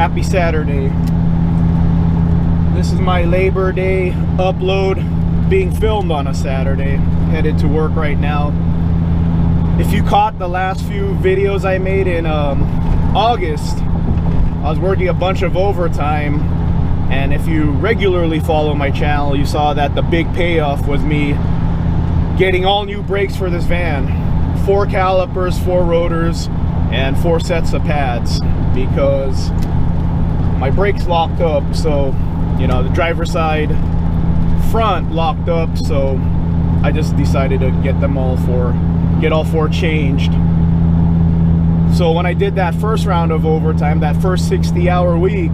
Happy Saturday. This is my Labor Day upload being filmed on a Saturday. Headed to work right now. If you caught the last few videos I made in August, I was working a bunch of overtime, and if you regularly follow my channel, you saw that the big payoff was me getting all new brakes for this van. 4 calipers, 4 rotors, and 4 sets of pads, because my brakes locked up. So, you know, the driver's side front locked up, so I just decided to get all 4 changed. So when I did that first round of overtime, that first 60-hour week,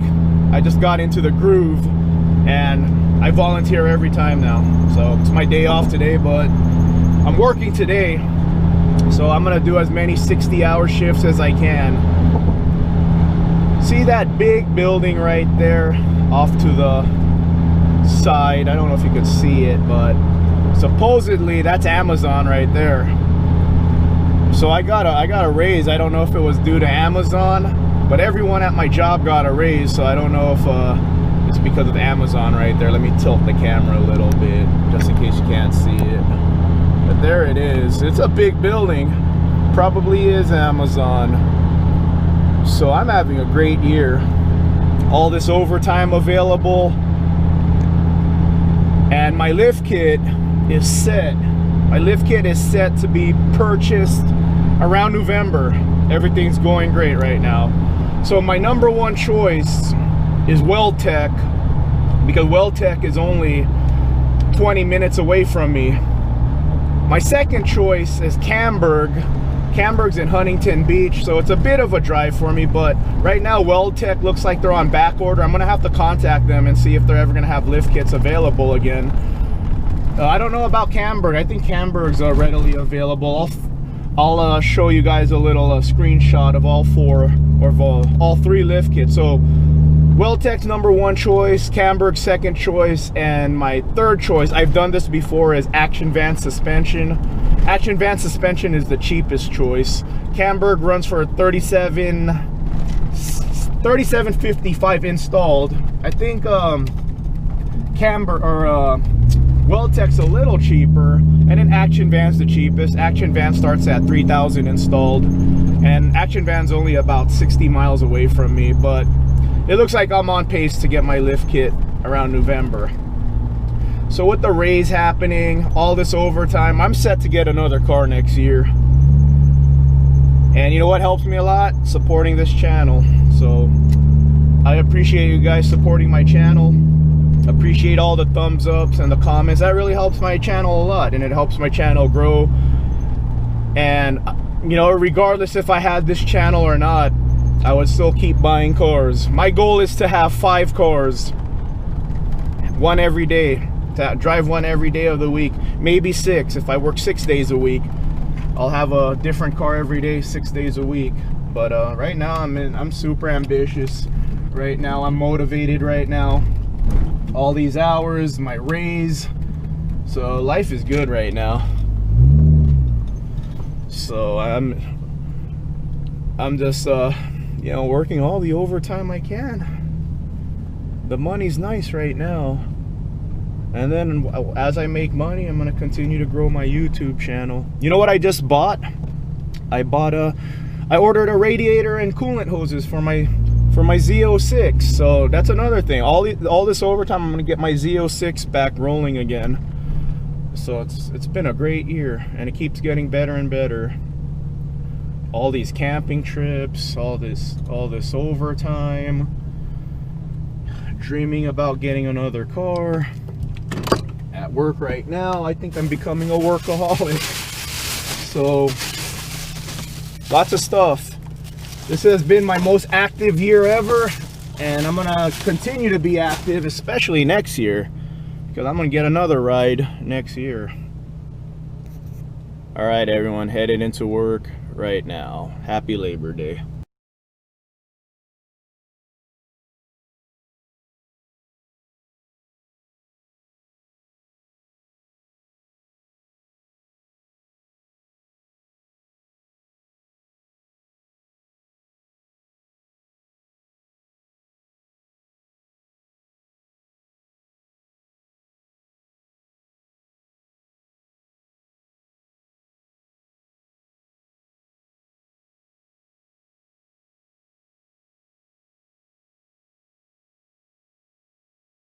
I just got into the groove, and I volunteer every time now. So it's my day off today, but I'm working today, so I'm gonna do as many 60-hour shifts as I can. See that big building right there off to the side? I don't know if you could see it, but supposedly that's Amazon right there. So I got a raise. I don't know if it was due to Amazon, but everyone at my job got a raise, so I don't know if it's because of Amazon right there. Let me tilt the camera a little bit just in case you can't see it. But there it is. It's a big building. Probably is Amazon. So I'm having a great year. All this overtime available, and my lift kit is set. My lift kit is set to be purchased around November. Everything's going great right now. So my number one choice is Weldtech, because Weldtech is only 20 minutes away from me. My second choice is Camburg. Camburg's in Huntington Beach, so it's a bit of a drive for me, but right now Weldtech looks like they're on back order. I'm gonna have to contact them and see if they're ever gonna have lift kits available again. I don't know about Camburg. I think Camburg's readily available. I'll show you guys a little screenshot of all 4 or all 3 lift kits. So Weldtech's number one choice, Camburg's second choice, and my third choice, I've done this before, is Action Van Suspension. Action Van Suspension is the cheapest choice. Camburg runs for $37.55 installed. I think Weldtech's a little cheaper, and then Action Van's the cheapest. Action Van starts at $3,000 installed, and Action Van's only about 60 miles away from me, but it looks like I'm on pace to get my lift kit around November. So with the raise happening, all this overtime, I'm set to get another car next year. And you know what helps me a lot? Supporting this channel. So I appreciate you guys supporting my channel. Appreciate all the thumbs ups and the comments. That really helps my channel a lot, and it helps my channel grow. And you know, regardless if I had this channel or not, I would still keep buying cars. My goal is to have 5 cars, one every day, to drive one every day of the week, maybe 6 if I work 6 days a week. I'll have a different car every day, 6 days a week. But right now I'm super ambitious. Right now I'm motivated. Right now, all these hours, my raise, so life is good right now. So I'm just you know, working all the overtime I can. The money's nice right now, and then as I make money, I'm gonna continue to grow my YouTube channel. You know what I just bought? I ordered a radiator and coolant hoses for my Z06. So that's another thing. All this overtime, I'm gonna get my Z06 back rolling again. So it's been a great year, and it keeps getting better and better. All these camping trips, all this overtime, dreaming about getting another car. At work right now, I think I'm becoming a workaholic. So lots of stuff. This has been my most active year ever, and I'm gonna continue to be active, especially next year, because I'm gonna get another ride next year. All right, everyone, headed into work right now. Happy Labor Day.